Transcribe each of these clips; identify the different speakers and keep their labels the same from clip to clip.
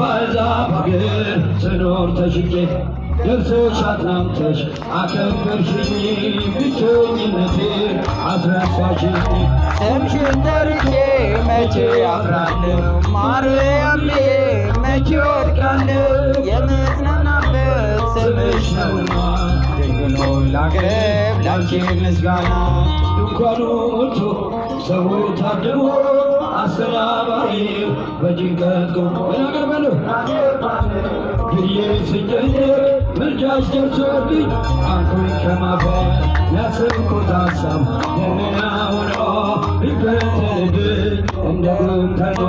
Speaker 1: ባሕዛብ አገር ስኖር ተሽጬ ደርሰሽ አጽናንተሽ አከበርሽኝ ብቸኝነቴን አስረሳሽኝ።
Speaker 2: ስምሽን ጠርቼ መቼ አፍራለሁ ማርያሜ መቼ ወድቃለሁ የምጽናናበት ስምሽ ነውና ድንግሎ ላቅርብ ላንቺ ምስጋና።
Speaker 1: ድንኳኑ ሞልቶ ሰው ታድሞ አሰናባሪው በጭንቀት ቆሞ እናቀርባለሁ ብዬ ስጨነቅ ምልጃሽ ደርሶልኝ አንኩኝ ከማፈር ያሰብኩት ሀሳብ ደመና ሆኖ ቢበተንብኝ እንደ ጉም ተኖ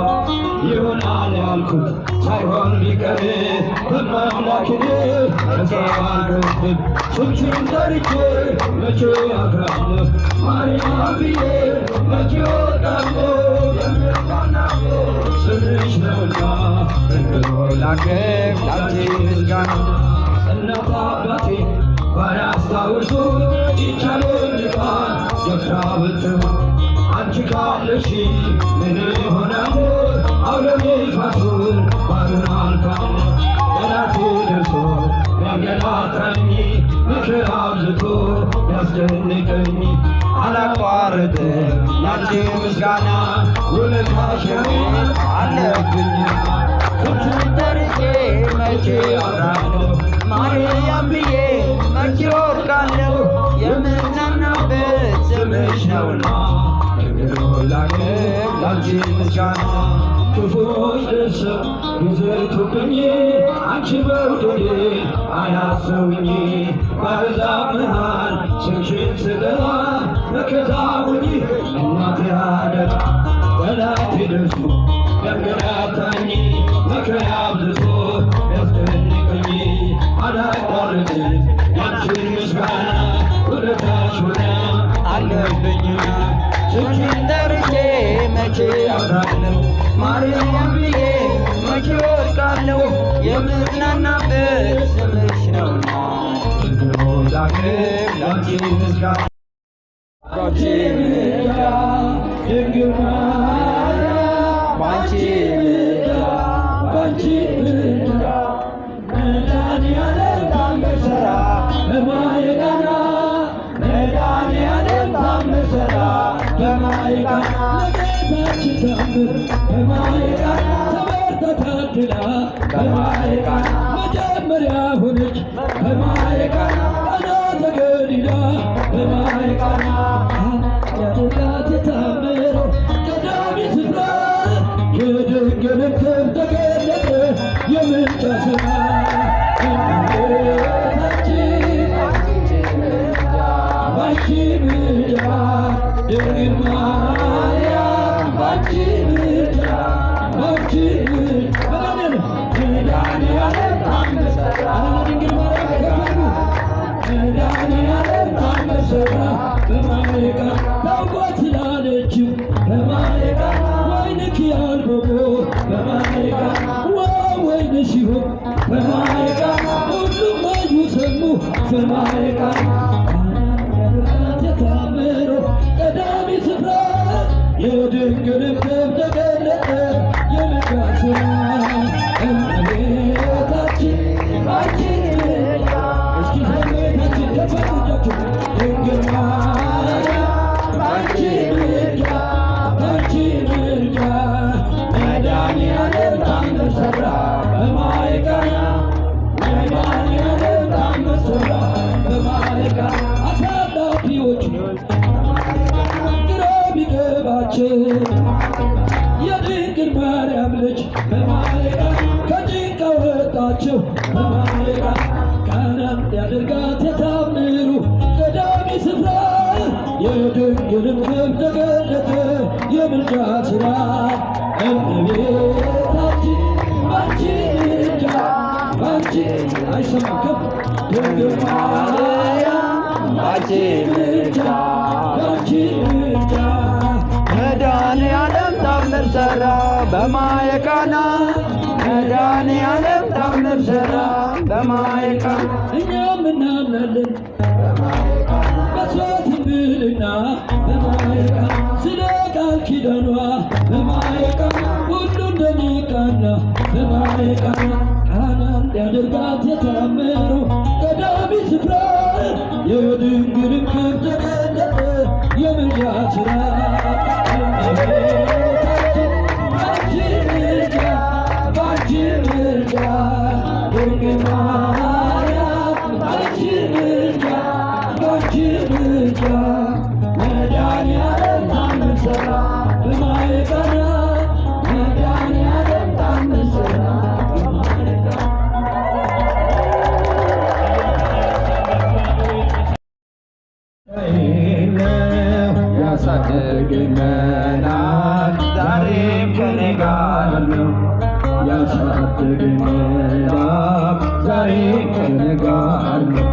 Speaker 1: ይሆናል ያልኩት ሳይሆን ቢቀር በማምላክን ተሰዋልኩብን ስምሽን ጠርቼ መቼ አፍራለሁ ማርያም ብዬ መቼ ወድቃለሁ ስምሽ ነውና ድንግሎ
Speaker 2: ላቅርብ ላንቺ ምስጋና።
Speaker 1: እናት አባቴ ባያስታውሱ ይቻሉልቃል ገብታ ብትሙ አንቺ ካለሽ ምን ይሆናል አውሎ ነፋሱን ባሩን አልፋለሁ ጠላቴ ደርሶ ያንገላታኝ ምክር አብዝቶ ያስደንቀኝ
Speaker 2: አላቋርጥም ላንቺ ምስጋና
Speaker 1: ውለታሽ
Speaker 2: አለብኝና ስምሽን ጠርቼ መቼ አፍራለሁ ማርያም ብዬ መቼ ወድቃለሁ የምጽናናበት ስምሽ ነውና ድንግሎ ላቅርብ ላንቺ ምስጋና።
Speaker 1: ክፉዎች ደርሰው ይዘቱብኝ አንቺ መውደዴ አያሰውኝ ባሕዛብ መሃል ስምሽን ስጠራ መከታ ሁኚ እናቴ አደራ ጠላቴ ደርሶ ያንገላታኝ መከራ አብዝቶ ያስደንቀኝ አላቋርጥም ያንቺን ምስጋና ውለታሽ ሆነ
Speaker 2: አለብኝና ስምሽን ጠርቼ መቼ አፍራለሁ ማርያም ብዬ መቼ ወድቃለሁ የምጽናናበት ስምሽ ነውና ድንግሎ ላቅርብ ላንቺ ምስጋና።
Speaker 1: ባንቺ ምልጃ ድንግል ማርያም
Speaker 2: ባንቺ ምልጃ
Speaker 1: ባንቺ ምልጃ መድኃኒዓለም ታምር ሠራ በማየ ቃና መድኃኒዓለም ታምር ሠራ በማየ ቃና ለጌታችን ታምር በማየ ቃና ተመርታ ታድላ በማየ ቃና መጀመሪያ ሆነች በማየ ቃና ቃና ተገሊላ በማየ ቃና ያደርጋት የታመረው ቀዳሚ ስፍራ የድንግልን ክብር ተገለጠ የምልጃ ሥራ ባንቺ ምልጃ ድንግል ማርያም ባንቺ ምልጃ ባንቺ ምልጃ መድኃኒዓለም ታምር ሠራ ድንግል ማርያም መድኃኒዓለም ታምር ሠራ በማየ ቃና ታውቋት ስላለችው በማየ ቃና ወይንክ ያልቦቦ በማየ ቃና ወይን ሲሆን በማየ ቃና ሁሉም አዩ ሰሙ በማየ ቃና ያደርጋት የታመረው ቀዳሚ ስፍራ የድንግልን ክብር ተገለጠ የምልጃ ሥራ እመቤታችን ባንቺ ምልጃ እስኪ እመቤታችን ከፈቱ እጃችሁ ድንግል ማርያም ባንቺ ምልጃ ባንቺ ምልጃ መድኃኒዓለም ታምር ሠራ በማየ ቃና መድኃኒዓለም ታምር ሠራ በማየ ቃና አሳላፊዎች ግራ ቢገባቸው የድንግል ማርያም ልጅ በማየ ቃና ከጭንቅ አወጣቸው በማየ ቃና ቃናን ያደርጋት የታምሩ ቀዳሚ ስፍራ የድንግልን ክብር ተገለጠ የምልጃ ሥራ እመቤታችን ባንቺ ምልጃ ባንቺ አይሰማም ከፍ ድንግል ማርያም
Speaker 2: ባንቺ ምልጃ
Speaker 1: ባንቺ ምልጃ
Speaker 2: መድኃኒዓለም ታምር ሠራ በማየ ቃና መድኃኒዓለም ታምር ሠራ በማየ ቃና
Speaker 1: እኛም እናምናለን በስዋት ብልና በማየ ቃና ስለ ቃል ኪዳኗ በማየ ቃና ሁሉ እንደሚቃና በማየ ቃና ቃና እንዲያደርጋት የታመረው ቀዳሚ ስፍራ የድንግልን ክብር ተገለጠ የምልጃ ሥራ ባንቺ ምልጃ ባንቺ ምልጃ ድንግል ማርያም ባንቺ ምልጃ ባንቺ ምልጃ መድኃኒዓለም ታምር ሠራ በማየ ቃና መድኃኒዓለም ታምር ሠራ በማየ ቃና
Speaker 2: ያሳደገኝ መልአክ ዛሬም ከኔ ጋር ነው። ያሳደገኝ መልአክ ዛሬም ከኔ ጋር ነው።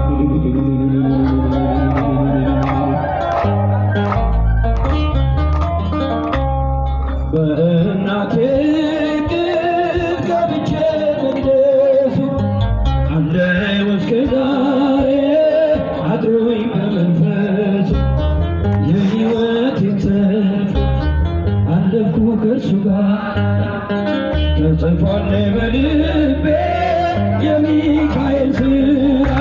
Speaker 1: በእናቴ እቅፍ ገብቼ መቅደሱ አለሁ እስከ ዛሬ አድሮኝ በመንፈሱ የሕይወቴን ሰልፍ አለፍኩ ከእርሱ ጋር ተጽፏል በልቤ የሚካኤል ሥራ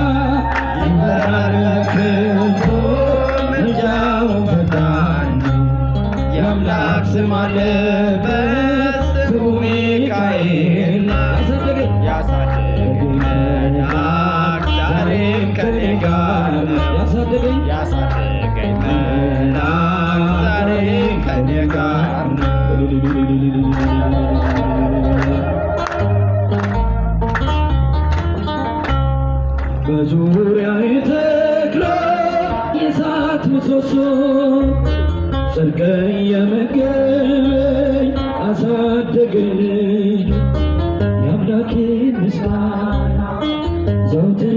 Speaker 1: ይመራል ክንፉ ምልጃውን ፈጣን ነው። የአምላክ ስም አለበት ስሙ ሚካኤል ያሳደገኝ መልአክ ዛሬም ከኔ ጋር ነው። ያሳደገኝ መልአክ ዛሬም ከኔ ጋር ነው። በዙሪያዬ ተክሎ የእሳት ምሰሶ ጽድቅን የመገበኝ አሳደገኝ ልጁ የአምላኬ ምስጋና ዘውትር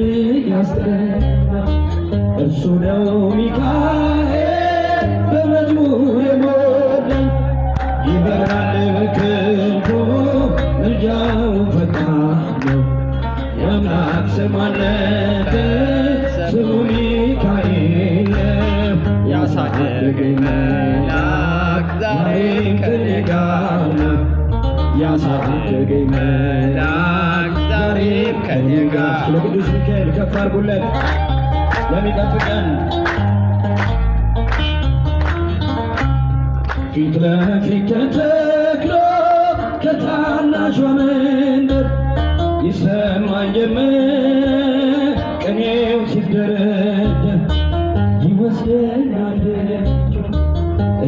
Speaker 1: ያስጠና እርሱ ነው ሚካኤል በመዝሙር የሞላኝ ይበራል በክንፉ ምልጃው ፈጣን ነው። የአምላክ ስም አለበት ስሙ ሚካኤል ያሳደገኝ መልአክ ዛሬም ከኔ ጋር ነው። ያሳደገኝ መልአክ ዛሬም ከኔ ጋር ነው። ለቅዱስ ሚካኤል ከፍ አድርጉለት ለሚጠብቀን ፊት ለፊት ተተክሎ ከታናሿ መንደር ይሰማኝ ጀመር ቅኔው ሲደረደር ይወስደኛል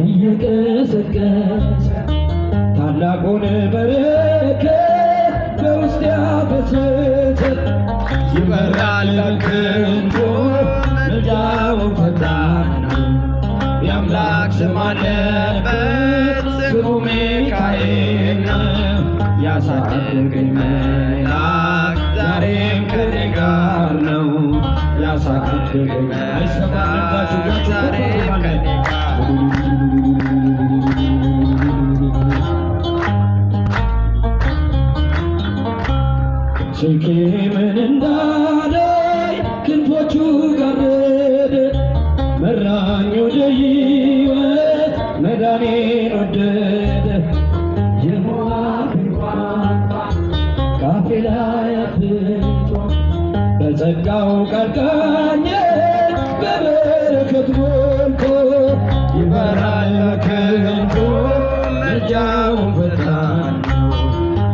Speaker 1: እየቀሰቀሰ ታላቁን በረከት በውስጤ ያፈሰሰ ይበራል በክንፉ ምልጃውን ፈጣን ነው። የአምላክ ስም አለበት ስሙ ሚካኤል ነው። ያሳደገኝ መልአክ ዛሬም ከኔ ጋር ነው። ያሳደገኝ መልአክ ዛሬም ከኔ ጋር ሴኬምን እንዳላይ ክንፎቹ ጋረደ መራኝ ወደ ሕይወት መዳኔን ወደደ የሞዓብን ቋንቋ ካፌ ላይ አፍርቶ በጸጋው ቃል ቃኘ በበረከት ሞልቶ ይበራል ክንፉ ምልጃውን ፈጣን ነው።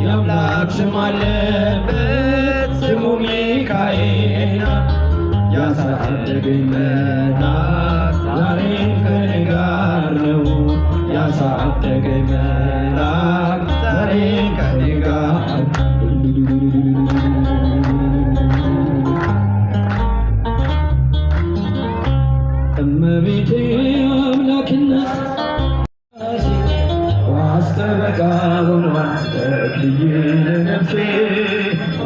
Speaker 1: የአምላክ ስም አለበት ስሙ ሚካኤል ነው። ያሳደገኝ መልአክ ዛሬም ከኔ ጋር ነው። ያሳደገኝ መልአክ ዛሬም ከኔ ጋር እመቤቴ አምላክነት ዋስጠበቃ ሆኗል ተክልዬ ለነፍሴ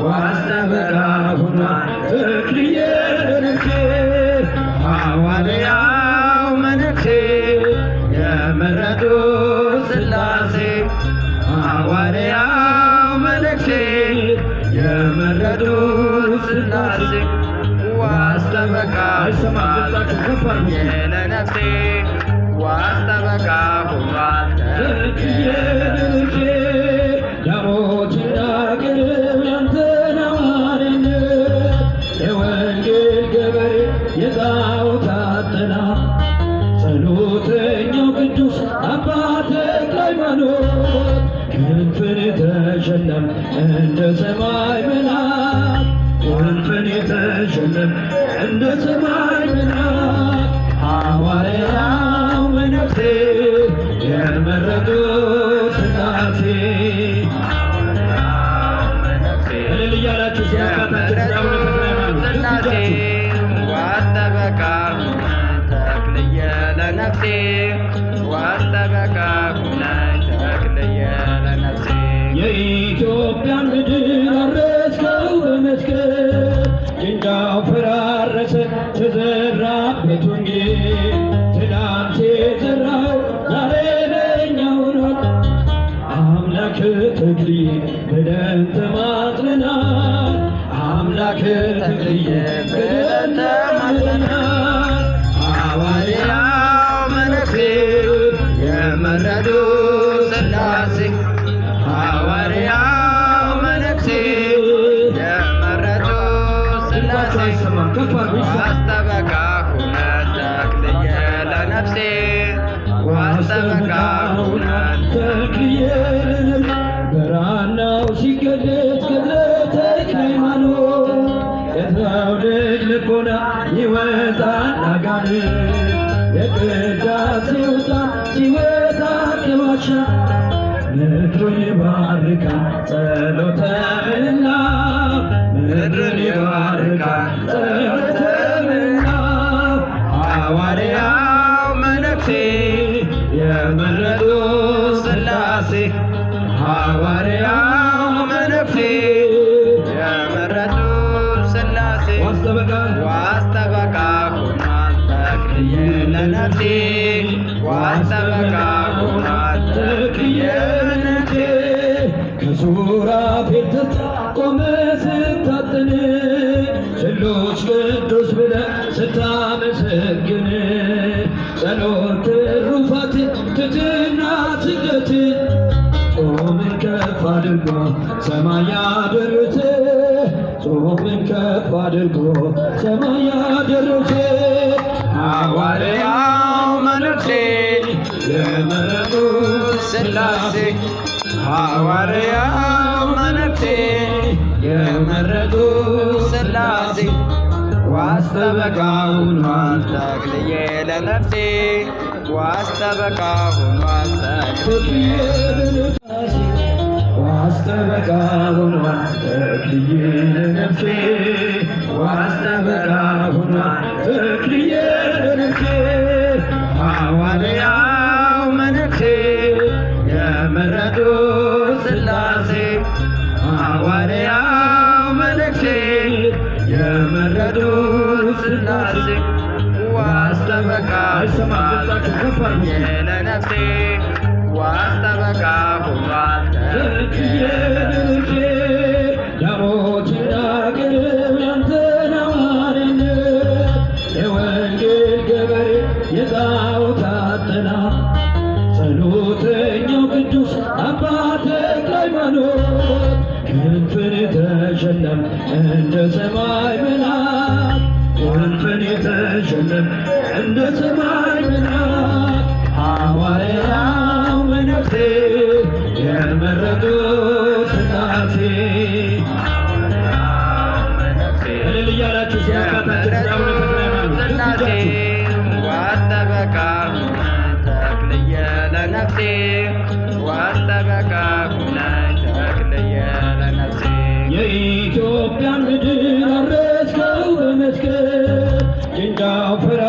Speaker 1: ዋስጠበቃ ሆኗል ተክልዬ ለነፍሴ ሐዋርያው መነኩሴ የመረጡ ሥላሴ ሐዋርያው መነኩሴ የመረጡ ሥላሴ ዋስጠበቃ ሆኗል ለነፍሴ ዋስጠበቃ ሆኗል ተክልዬ ለነፍሴ
Speaker 2: እንደ ሰማይ መላክ ክንፍን የተሸለም እንደ ሰማይ መላክ ሐዋርያው መነኩሴ የመረጡት ሥላሴ እልል እያላችሁ ስለካታችን አቡነ ተክለ ሃይማኖት
Speaker 1: ዋስጠበቃ ተክልየ ለነፍሴ ዋስጠበቃ ተክልየ ለነፍሴ
Speaker 2: የኢትዮጵያን ምድር አረስከው በመስቀል ድንጋዩ ፈራረሰ ተዘራበት ወንጌል ትናንት የዘራው ዛሬ ለእኛ ሆኗል። አምላክ ተክልዬ ብለን ተማጽነናል። አምላክ ተክልዬ ብለን ተማጽነናል።
Speaker 1: ሐዋርያው መነኩሴ የመረጡት ሥላሴ ሐዋርያው መነኩሴ የመረጡት ሥላሴ ዋስጠበቃ ሁነት ተክልየ ለነፍሴ ዋስጠበቃ ሁነት
Speaker 2: ተክልዬ ብራናው ሲገለጥ ገድለ ተክለ ሃይማኖት የሰው ልጅ ልቦና ይወጣል አጋንንት የቅዳሴው ዕጣን ሲወጣ ከዋሻ ምድሩን ይባርካል ጸሎተ ምህላ ምድሩን ይባርካል ጸሎተ ምህላ ሐዋርያው መነኩሴ የመረጡት ሥላሴ ሐዋርያው መነኩሴ
Speaker 1: የመረጡት ሥላሴ ዋስጠበቃ ሆኗል ተክልየ ለነፍሴ ዋስጠበቃ ሆኗል ተክልየ ለነፍሴ
Speaker 2: ከሱራፌል ቆመ ስታጥን ስሉስ ቅዱስ ብለህ ስታመሰግን ጸሎት ትሩፋት ትሕትና ስግደት ጾምን ከፍ አድርጎ ሰማይ ያደረሰ ጾምን ከፍ አድርጎ ሰማይ ያደረሰ
Speaker 1: ሐዋርያው መነኩሴ
Speaker 2: የመረጡት
Speaker 1: ሥላሴ ሐዋርያው መነኩሴ የመረጡት ሥላሴ ዋስጠበቃ ሆኗል ተክልየ ለነፍሴ ዋስጠበቃ ሆኗል ተክልየ
Speaker 2: ለነፍሴ ዋስጠበቃ ሆኗል ተክልዬ ለነፍሴ ዋስጠበቃ ሆኗል ተክልዬ ለነፍሴ
Speaker 1: ሐዋርያው መነኩሴ የመረጡት ሥላሴ ሐዋርያው መነኩሴ የመረጡት ሥላሴ ዋስጠበቃ ተክልየ ለነፍሴ ዋስጠበቃ ሆኗል
Speaker 2: ተክልዬ ለነፍሴ ዳሞት እንዳገር ያንተን ሐዋርያነት የወንጌል ገበሬ የጣዖታት ጠላት ጸሎተኛው ቅዱስ አባ ተክለ ሃይማኖት ክንፍን ተሸለም እንደ ሰማይ መላክ ክንፍን የተሸለም እንደ ሰማይ መላክ ሐዋርያው መነኩሴ የመረጡት ሥላሴ እልል እያላችሁ ስለካታችን አቡነ ተክለ ሃይማኖት
Speaker 1: ዋስጠበቃ ተክልየ ለነፍሴ ዋስጠበቃ ተክልየ ለነፍሴ
Speaker 2: የኢትዮጵያን ምድር አረስከው በመስቀል ድንጋዩ ፈራ